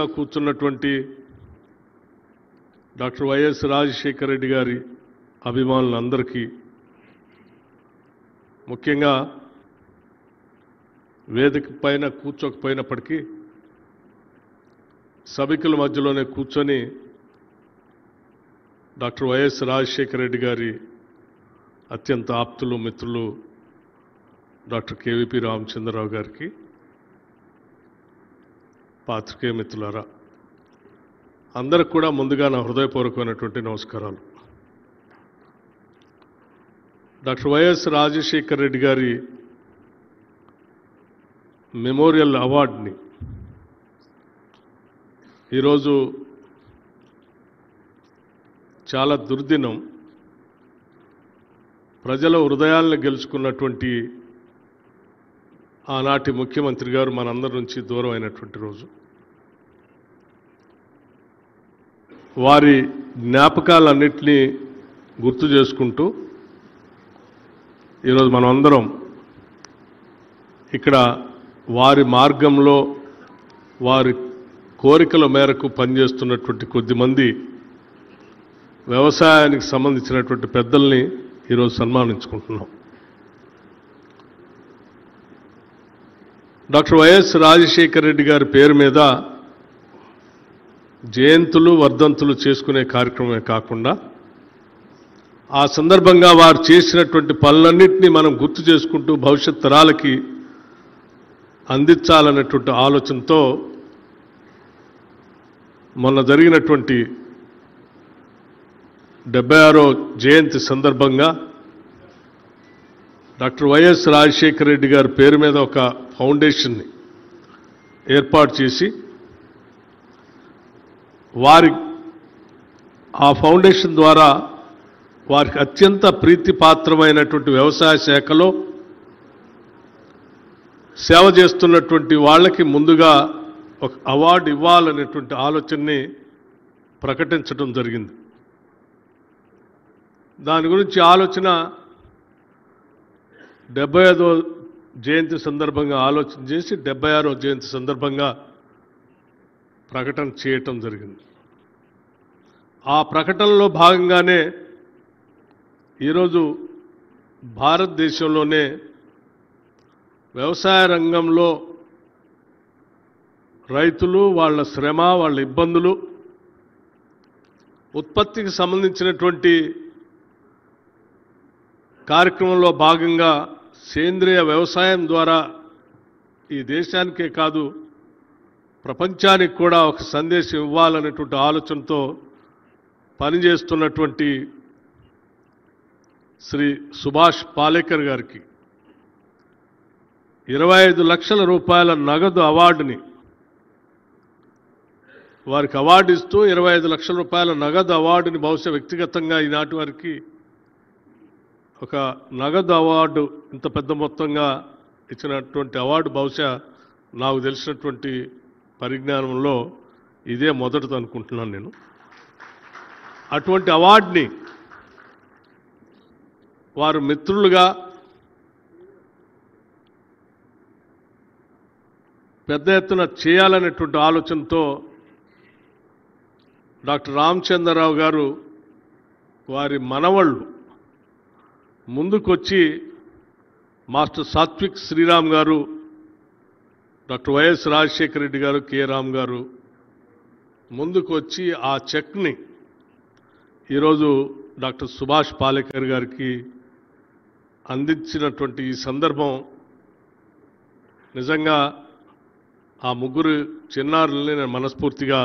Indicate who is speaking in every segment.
Speaker 1: కూర్చున్నటువంటి doctor YS Rajasekhara Reddy గారి అభిమానులందరికీ ముఖ్యంగా వేదిక పైన కూర్చోకపోయినప్పటికీ సభికుల మధ్యలోనే కూర్చొని డాక్టర్ వైఎస్ రాజశేఖర రెడ్డి గారి అత్యంత ఆప్తులు మిత్రులు డాక్టర్ కేవీపీ రామచంద్రరావు గారికి పాత్రికేయ మిత్రులారా అందరికి కూడా ముందుగా నా హృదయపూర్వకమైనటువంటి నమస్కారాలు. డాక్టర్ వైఎస్ రాజశేఖర రెడ్డి గారి మెమోరియల్ అవార్డుని ఈరోజు చాలా దుర్దినం. ప్రజల హృదయాలను గెలుచుకున్నటువంటి ఆనాటి ముఖ్యమంత్రి గారు మనందరి నుంచి దూరం అయినటువంటి రోజు. వారి జ్ఞాపకాలన్నింటినీ గుర్తు చేసుకుంటూ ఈరోజు మనం అందరం ఇక్కడ వారి మార్గంలో వారి కోరికల మేరకు పనిచేస్తున్నటువంటి కొద్దిమంది వ్యవసాయానికి సంబంధించినటువంటి పెద్దల్ని ఈరోజు సన్మానించుకుంటున్నాం. డాక్టర్ వైఎస్ రాజశేఖర రెడ్డి గారి పేరు మీద జయంతులు వర్ధంతులు చేసుకునే కార్యక్రమమే కాకుండా ఆ సందర్భంగా వారు చేసినటువంటి పనులన్నింటినీ మనం గుర్తు చేసుకుంటూ భవిష్యత్ తరాలకి అందించాలన్నటువంటి ఆలోచనతో మొన్న జరిగినటువంటి 76వ జయంతి సందర్భంగా డాక్టర్ వైఎస్ రాజశేఖర రెడ్డి గారి పేరు మీద ఒక ఫౌండేషన్ని ఏర్పాటు చేసి ఆ ఫౌండేషన్ ద్వారా వారికి అత్యంత ప్రీతిపాత్రమైనటువంటి వ్యవసాయ శాఖలో సేవ చేస్తున్నటువంటి వాళ్ళకి ముందుగా ఒక అవార్డు ఇవ్వాలనేటువంటి ఆలోచనని ప్రకటించడం జరిగింది. దాని గురించి ఆలోచన 75వ జయంతి సందర్భంగా ఆలోచన చేసి 76వ జయంతి సందర్భంగా ప్రకటన చేయటం జరిగింది. ఆ ప్రకటనలో భాగంగానే ఈరోజు భారతదేశంలోనే వ్యవసాయ రంగంలో రైతులు వాళ్ళ శ్రమ వాళ్ళ ఇబ్బందులు ఉత్పత్తికి సంబంధించినటువంటి కార్యక్రమంలో భాగంగా సేంద్రియ వ్యవసాయం ద్వారా ఈ దేశానికే కాదు ప్రపంచానికి కూడా ఒక సందేశం ఇవ్వాలనేటువంటి ఆలోచనతో పనిచేస్తున్నటువంటి శ్రీ సుభాష్ పాలేకర్ గారికి 25 లక్షల రూపాయల నగదు అవార్డుని వారికి అవార్డు ఇస్తూ 25 లక్షల రూపాయల నగదు అవార్డుని బహుశా వ్యక్తిగతంగా ఈనాటి వారికి ఒక నగదు అవార్డు ఇంత పెద్ద మొత్తంగా ఇచ్చినటువంటి అవార్డు బహుశా నాకు తెలిసినటువంటి పరిజ్ఞానంలో ఇదే మొదటిది అనుకుంటున్నాను నేను. అటువంటి అవార్డుని వారు మిత్రులుగా పెద్ద ఎత్తున చేయాలనేటువంటి ఆలోచనతో డాక్టర్ రామచంద్రరావు గారు వారి మనవళ్ళు ముందుకొచ్చి మాస్టర్ సాత్విక్ శ్రీరామ్ గారు, డాక్టర్ వైఎస్ రాజశేఖర రెడ్డి గారు, కె రామ్ గారు ముందుకు వచ్చి ఆ చెక్ని ఈరోజు డాక్టర్ సుభాష్ పాలేకర్ గారికి అందించినటువంటి ఈ సందర్భం నిజంగా ఆ ముగ్గురు చిన్నారుల్ని నేను మనస్ఫూర్తిగా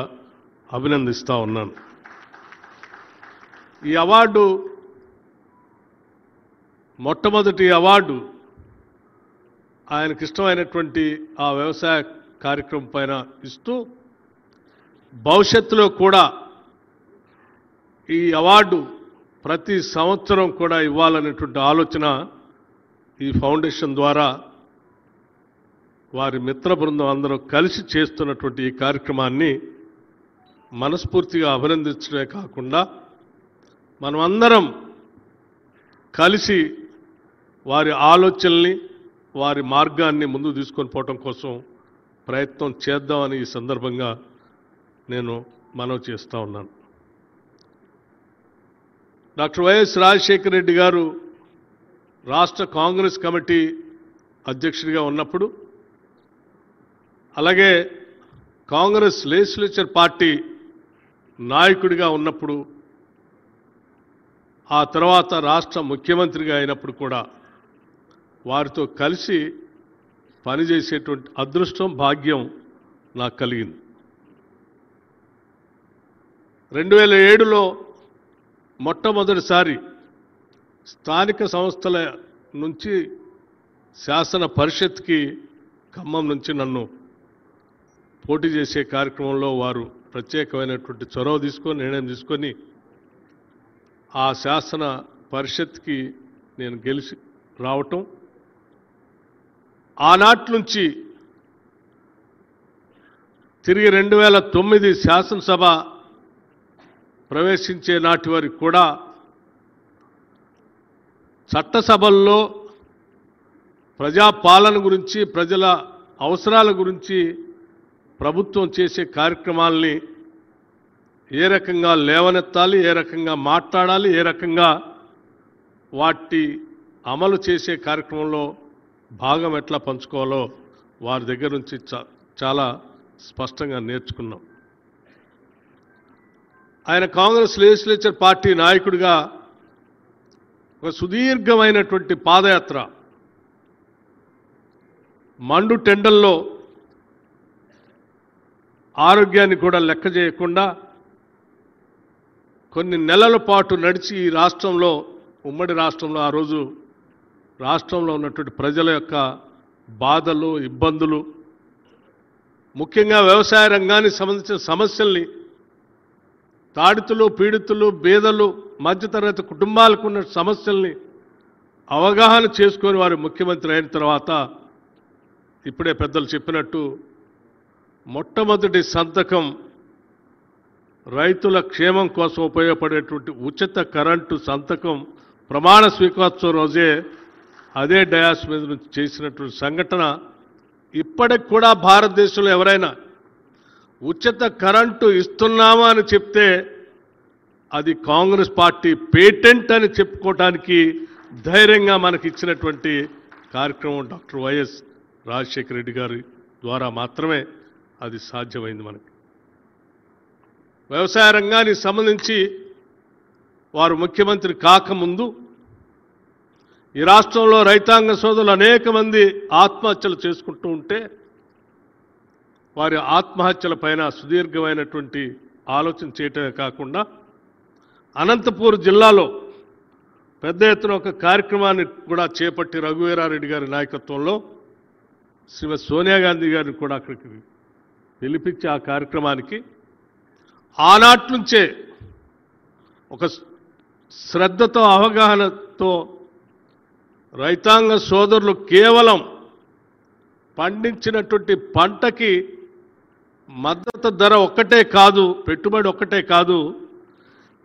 Speaker 1: అభినందిస్తూ ఉన్నాను. ఈ అవార్డు మొట్టమొదటి అవార్డు ఆయనకి ఇష్టమైనటువంటి ఆ వ్యవసాయ కార్యక్రమం పైన ఇస్తూ భవిష్యత్తులో కూడా ఈ అవార్డు ప్రతి సంవత్సరం కూడా ఇవ్వాలనేటువంటి ఆలోచన ఈ ఫౌండేషన్ ద్వారా వారి మిత్ర బృందం అందరూ కలిసి చేస్తున్నటువంటి ఈ కార్యక్రమాన్ని మనస్ఫూర్తిగా అభినందించడమే కాకుండా మనమందరం కలిసి వారి ఆలోచనల్ని వారి మార్గాన్ని ముందుకు తీసుకొని పోవటం కోసం ప్రయత్నం చేద్దామని ఈ సందర్భంగా నేను మనవి చేస్తూ ఉన్నాను. డాక్టర్ వైఎస్ రాజశేఖర రెడ్డి గారు రాష్ట్ర కాంగ్రెస్ కమిటీ అధ్యక్షుడిగా ఉన్నప్పుడు, అలాగే కాంగ్రెస్ లెజిస్లేచర్ పార్టీ నాయకుడిగా ఉన్నప్పుడు, ఆ తర్వాత రాష్ట్ర ముఖ్యమంత్రిగా అయినప్పుడు కూడా వారితో కలిసి పనిచేసేటువంటి అదృష్టం, భాగ్యం నాకు కలిగింది. 2007లో మొట్టమొదటిసారి స్థానిక సంస్థల నుంచి శాసన పరిషత్కి ఖమ్మం నుంచి నన్ను పోటీ చేసే కార్యక్రమంలో వారు ప్రత్యేకమైనటువంటి చొరవ తీసుకొని నిర్ణయం తీసుకొని ఆ శాసన పరిషత్కి నేను గెలిచి రావటం, ఆనాటి నుంచి తిరిగి 2009 శాసనసభ ప్రవేశించే నాటి వరకు కూడా చట్టసభల్లో ప్రజాపాలన గురించి, ప్రజల అవసరాల గురించి ప్రభుత్వం చేసే కార్యక్రమాలని ఏ రకంగా లేవనెత్తాలి, ఏ రకంగా మాట్లాడాలి, ఏ రకంగా వాటి అమలు చేసే కార్యక్రమంలో భాగం ఎట్లా పంచుకోవాలో వారి దగ్గర నుంచి చాలా స్పష్టంగా నేర్చుకున్నాం. ఆయన కాంగ్రెస్ లెజిస్లేచర్ పార్టీ నాయకుడిగా ఒక సుదీర్ఘమైనటువంటి పాదయాత్ర, మండు టెండల్లో ఆరోగ్యాన్ని కూడా లెక్క చేయకుండా కొన్ని నెలల పాటు నడిచి ఈ రాష్ట్రంలో, ఉమ్మడి రాష్ట్రంలో, ఆ రోజు రాష్ట్రంలో ఉన్నటువంటి ప్రజల యొక్క బాధలు, ఇబ్బందులు, ముఖ్యంగా వ్యవసాయ రంగానికి సంబంధించిన సమస్యల్ని, తాడితులు, పీడితులు, పేదలు, మధ్యతరగతి కుటుంబాలకు ఉన్న సమస్యల్ని అవగాహన చేసుకొని వారు ముఖ్యమంత్రి అయిన తర్వాత ఇప్పుడే పెద్దలు చెప్పినట్టు మొట్టమొదటి సంతకం రైతుల క్షేమం కోసం ఉపయోగపడేటువంటి ఉచిత కరెంటు సంతకం ప్రమాణ స్వీకారోత్సవం రోజే అదే డయాస్ మీద నుంచి చేసినటువంటి సంఘటన ఇప్పటికి కూడా భారతదేశంలో ఎవరైనా ఉచిత కరెంటు ఇస్తున్నామా అని చెప్తే అది కాంగ్రెస్ పార్టీ పేటెంట్ అని చెప్పుకోవడానికి ధైర్యంగా మనకి ఇచ్చినటువంటి కార్యక్రమం డాక్టర్ వైఎస్ రాజశేఖర రెడ్డి గారి ద్వారా మాత్రమే అది సాధ్యమైంది. మనకి వ్యవసాయ రంగానికి సంబంధించి వారు ముఖ్యమంత్రి కాకముందు ఈ రాష్ట్రంలో రైతాంగ సోదరులు అనేక మంది ఆత్మహత్యలు చేసుకుంటూ ఉంటే వారి ఆత్మహత్యల పైన సుదీర్ఘమైనటువంటి ఆలోచన చేయటమే కాకుండా అనంతపూర్ జిల్లాలో పెద్ద ఎత్తున ఒక కార్యక్రమాన్ని కూడా చేపట్టి రఘువీరారెడ్డి గారి నాయకత్వంలో శ్రీమతి సోనియా గాంధీ గారిని కూడా అక్కడికి పిలిపించి ఆ కార్యక్రమానికి ఆనాటి నుంచే ఒక శ్రద్ధతో, అవగాహనతో రైతాంగ సోదరులు కేవలం పండించినటువంటి పంటకి మద్దతు ధర ఒక్కటే కాదు, పెట్టుబడి ఒక్కటే కాదు,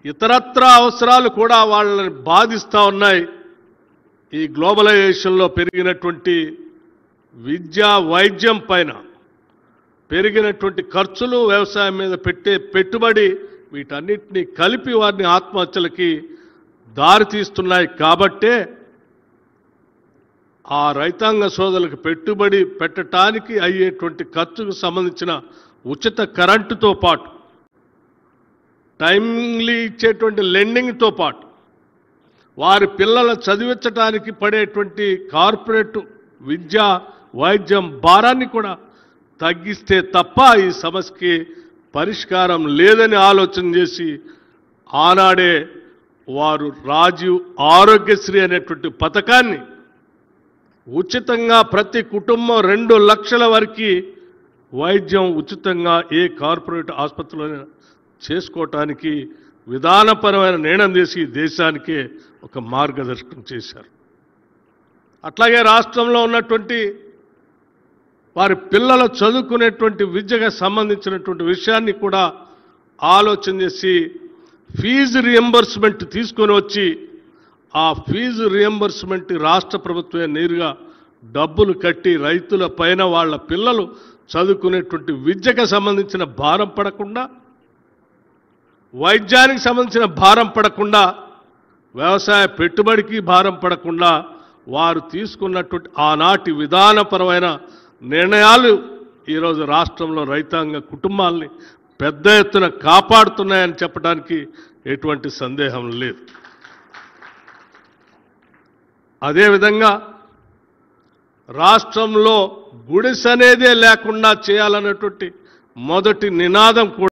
Speaker 1: ఇతరత్ర అవసరాలు కూడా వాళ్ళని బాధిస్తూ ఉన్నాయి. ఈ గ్లోబలైజేషన్లో పెరిగినటువంటి విద్య, వైద్యం పైన పెరిగినటువంటి ఖర్చులు, వ్యవసాయం మీద పెట్టే పెట్టుబడి, వీటన్నిటినీ కలిపి వారిని ఆత్మహత్యలకి దారితీస్తున్నాయి. కాబట్టే ఆ రైతాంగ సోదరులకు పెట్టుబడి పెట్టడానికి అయ్యేటువంటి ఖర్చుకు సంబంధించిన ఉచిత కరెంటుతో పాటు, టైమ్లీ ఇచ్చేటువంటి లెండింగ్తో పాటు, వారి పిల్లల చదివించడానికి పడేటువంటి కార్పొరేట్ విద్య, వైద్యం భారాన్ని కూడా తగ్గిస్తే తప్ప ఈ సమస్యకి పరిష్కారం లేదని ఆలోచన చేసి ఆనాడే వారు రాజీవ్ ఆరోగ్యశ్రీ అనేటువంటి పథకాన్ని ఉచితంగా ప్రతి కుటుంబం 2 లక్షల వరకు వైద్యం ఉచితంగా ఏ కార్పొరేట్ ఆసుపత్రిలో చేసుకోవటానికి విధానపరమైన నిర్ణయం చేసి దేశానికే ఒక మార్గదర్శకం చేశారు. అట్లాగే రాష్ట్రంలో ఉన్నటువంటి వారి పిల్లలు చదువుకునేటువంటి విద్యకు సంబంధించినటువంటి విషయాన్ని కూడా ఆలోచన చేసి ఫీజు రియంబర్స్మెంట్ తీసుకొని వచ్చి ఆ ఫీజు రియంబర్స్మెంట్ రాష్ట్ర ప్రభుత్వమే నేరుగా డబ్బులు కట్టి రైతుల పైన వాళ్ళ పిల్లలు చదువుకునేటువంటి విద్యకు సంబంధించిన భారం పడకుండా, వైద్యానికి సంబంధించిన భారం పడకుండా, వ్యవసాయ పెట్టుబడికి భారం పడకుండా వారు తీసుకున్నటువంటి ఆనాటి విధానపరమైన నిర్ణయాలు ఈరోజు రాష్ట్రంలో రైతాంగ కుటుంబాల్ని పెద్ద ఎత్తున కాపాడుతున్నాయని చెప్పడానికి ఎటువంటి సందేహం లేదు. అదేవిధంగా రాష్ట్రంలో గుడిసె అనేదే లేకుండా చేయాలన్నటువంటి మొదటి నినాదం కూడా